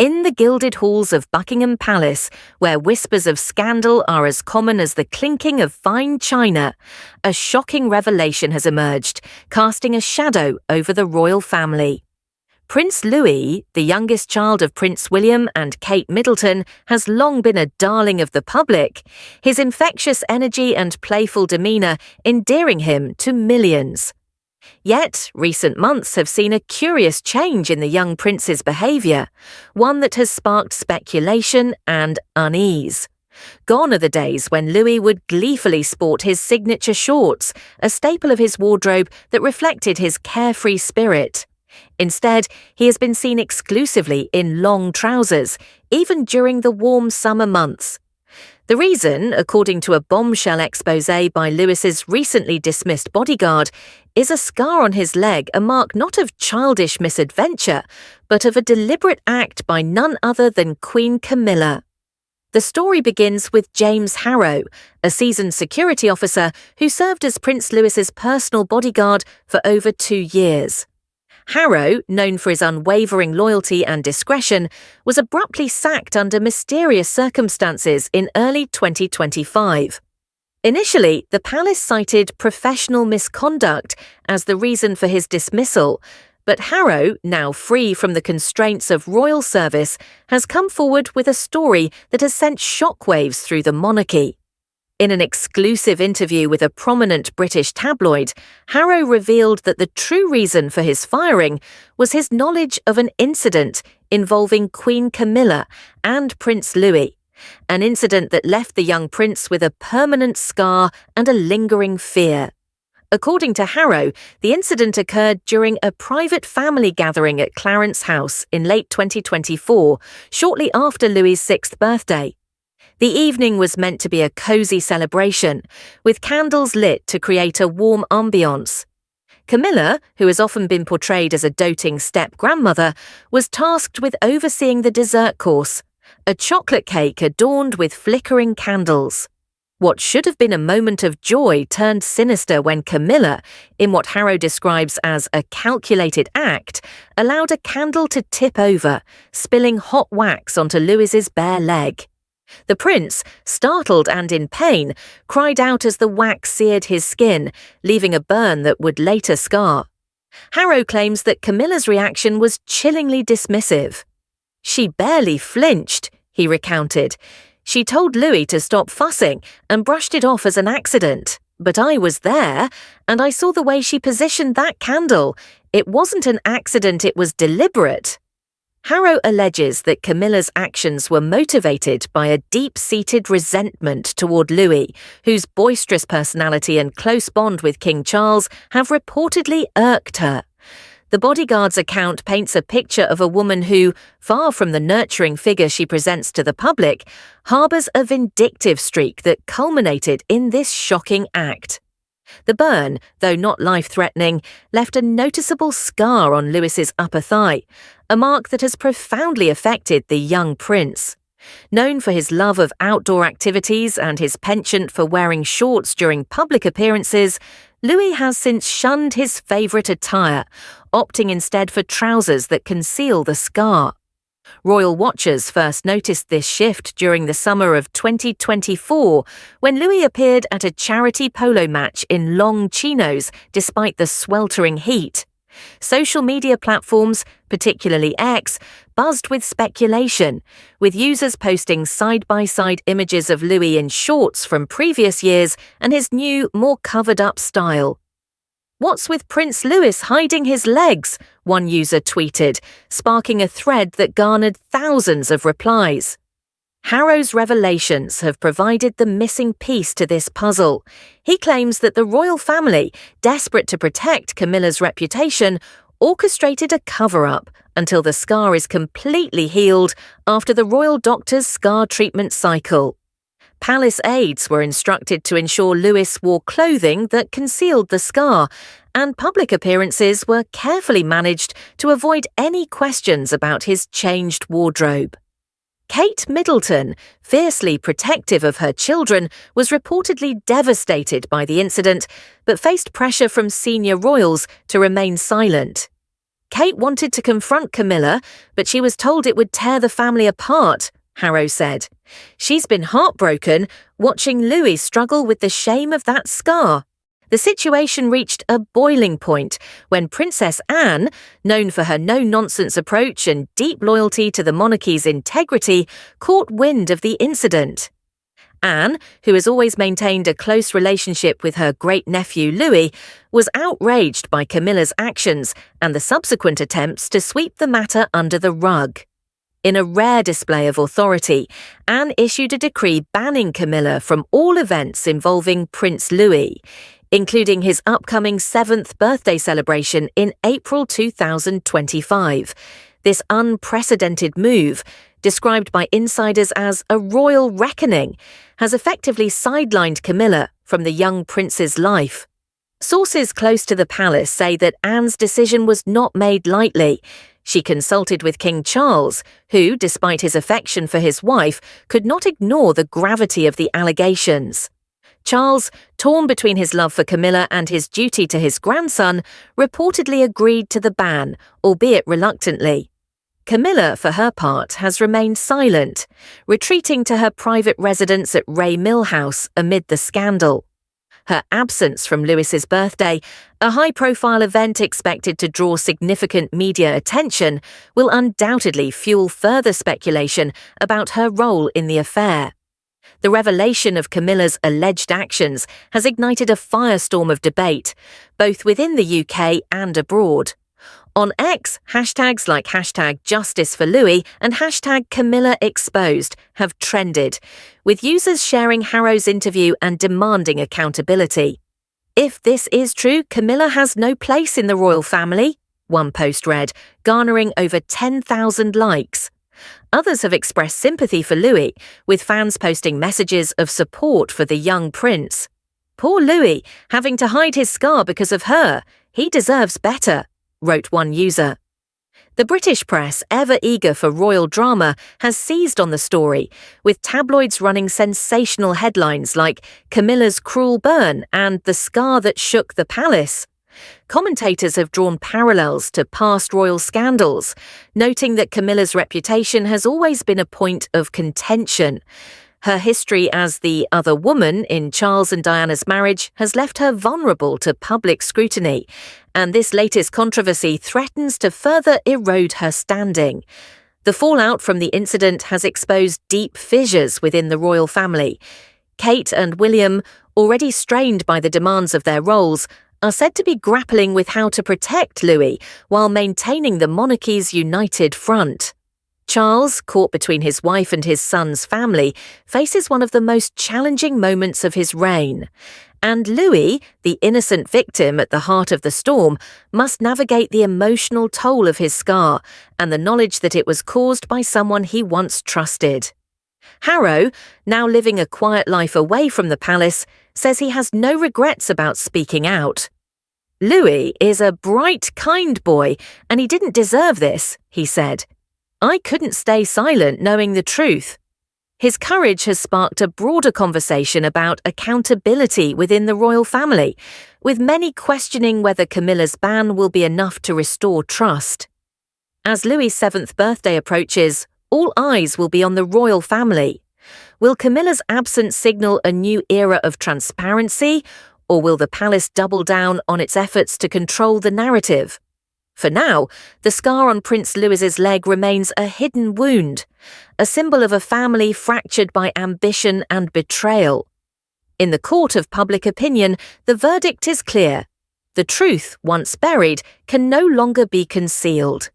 In the gilded halls of Buckingham Palace, where whispers of scandal are as common as the clinking of fine china, a shocking revelation has emerged, casting a shadow over the royal family. Prince Louis, the youngest child of Prince William and Kate Middleton, has long been a darling of the public, his infectious energy and playful demeanor endearing him to millions. Yet, recent months have seen a curious change in the young prince's behaviour, one that has sparked speculation and unease. Gone are the days when Louis would gleefully sport his signature shorts, a staple of his wardrobe that reflected his carefree spirit. Instead, he has been seen exclusively in long trousers, even during the warm summer months. The reason, according to a bombshell exposé by Louis's recently dismissed Bodyguard, is a scar on his leg, a mark not of childish misadventure, but of a deliberate act by none other than Queen Camilla. The story begins with James Harrow, a seasoned security officer who served as Prince Louis's personal bodyguard for over 2 years. Harrow, known for his unwavering loyalty and discretion, was abruptly sacked under mysterious circumstances in early 2025. Initially, the palace cited professional misconduct as the reason for his dismissal, but Harrow, now free from the constraints of royal service, has come forward with a story that has sent shockwaves through the monarchy. In an exclusive interview with a prominent British tabloid, Harrow revealed that the true reason for his firing was his knowledge of an incident involving Queen Camilla and Prince Louis, an incident that left the young prince with a permanent scar and a lingering fear. According to Harrow, the incident occurred during a private family gathering at Clarence House in late 2024, shortly after Louis's 6th birthday. The evening was meant to be a cosy celebration, with candles lit to create a warm ambiance. Camilla, who has often been portrayed as a doting step-grandmother, was tasked with overseeing the dessert course, a chocolate cake adorned with flickering candles. What should have been a moment of joy turned sinister when Camilla, in what Harrow describes as a calculated act, allowed a candle to tip over, spilling hot wax onto Louis's bare leg. The prince, startled and in pain, cried out as the wax seared his skin, leaving a burn that would later scar. Harrow claims that Camilla's reaction was chillingly dismissive. "She barely flinched," he recounted. "She told Louis to stop fussing and brushed it off as an accident. But I was there, and I saw the way she positioned that candle. It wasn't an accident, it was deliberate." Harrow alleges that Camilla's actions were motivated by a deep-seated resentment toward Louis, whose boisterous personality and close bond with King Charles have reportedly irked her. The Bodyguard's account paints a picture of a woman who, far from the nurturing figure she presents to the public, harbours a vindictive streak that culminated in this shocking act. The burn, though not life-threatening, left a noticeable scar on Louis's upper thigh, a mark that has profoundly affected the young prince. Known for his love of outdoor activities and his penchant for wearing shorts during public appearances, Louis has since shunned his favourite attire, opting instead for trousers that conceal the scar. Royal watchers first noticed this shift during the summer of 2024, when Louis appeared at a charity polo match in long chinos despite the sweltering heat. Social media platforms, particularly X, buzzed with speculation, with users posting side-by-side images of Louis in shorts from previous years and his new, more covered-up style. "What's with Prince Louis hiding his legs?" one user tweeted, sparking a thread that garnered thousands of replies. Harrow's revelations have provided the missing piece to this puzzle. He claims that the royal family, desperate to protect Camilla's reputation, orchestrated a cover-up until the scar is completely healed after the royal doctor's scar treatment cycle. Palace aides were instructed to ensure Louis wore clothing that concealed the scar, and public appearances were carefully managed to avoid any questions about his changed wardrobe. Kate Middleton, fiercely protective of her children, was reportedly devastated by the incident, but faced pressure from senior royals to remain silent. Kate wanted to confront Camilla, but she was told it would tear the family apart, Harrow said. She's been heartbroken watching Louis struggle with the shame of that scar. The situation reached a boiling point when Princess Anne, known for her no-nonsense approach and deep loyalty to the monarchy's integrity, caught wind of the incident. Anne, who has always maintained a close relationship with her great-nephew Louis, was outraged by Camilla's actions and the subsequent attempts to sweep the matter under the rug. In a rare display of authority, Anne issued a decree banning Camilla from all events involving Prince Louis, including his upcoming 7th birthday celebration in April 2025. This unprecedented move, described by insiders as a royal reckoning, has effectively sidelined Camilla from the young prince's life. Sources close to the palace say that Anne's decision was not made lightly. She consulted with King Charles, who, despite his affection for his wife, could not ignore the gravity of the allegations. Charles, torn between his love for Camilla and his duty to his grandson, reportedly agreed to the ban, albeit reluctantly. Camilla, for her part, has remained silent, retreating to her private residence at Ray Mill House amid the scandal. Her absence from Louis's birthday, a high-profile event expected to draw significant media attention, will undoubtedly fuel further speculation about her role in the affair. The revelation of Camilla's alleged actions has ignited a firestorm of debate, both within the UK and abroad. On X, hashtags like #JusticeForLouis and #CamillaExposed have trended, with users sharing Harrow's interview and demanding accountability. If this is true, Camilla has no place in the royal family, one post read, garnering over 10,000 likes. Others have expressed sympathy for Louis, with fans posting messages of support for the young prince. Poor Louis, having to hide his scar because of her. He deserves better, wrote one user. The British press, ever eager for royal drama, has seized on the story, with tabloids running sensational headlines like Camilla's cruel burn and the scar that shook the palace. Commentators have drawn parallels to past royal scandals, noting that Camilla's reputation has always been a point of contention. Her history as the other woman in Charles and Diana's marriage has left her vulnerable to public scrutiny, and this latest controversy threatens to further erode her standing. The fallout from the incident has exposed deep fissures within the royal family. Kate and William, already strained by the demands of their roles, are said to be grappling with how to protect Louis while maintaining the monarchy's united front. Charles, caught between his wife and his son's family, faces one of the most challenging moments of his reign. And Louis, the innocent victim at the heart of the storm, must navigate the emotional toll of his scar and the knowledge that it was caused by someone he once trusted. Harrow, now living a quiet life away from the palace, says he has no regrets about speaking out. Louis is a bright, kind boy, and he didn't deserve this, he said. I couldn't stay silent knowing the truth. His courage has sparked a broader conversation about accountability within the royal family, with many questioning whether Camilla's ban will be enough to restore trust. As Louis' 7th birthday approaches, all eyes will be on the royal family. Will Camilla's absence signal a new era of transparency, or will the palace double down on its efforts to control the narrative? For now, the scar on Prince Louis's leg remains a hidden wound, a symbol of a family fractured by ambition and betrayal. In the court of public opinion, the verdict is clear. The truth, once buried, can no longer be concealed.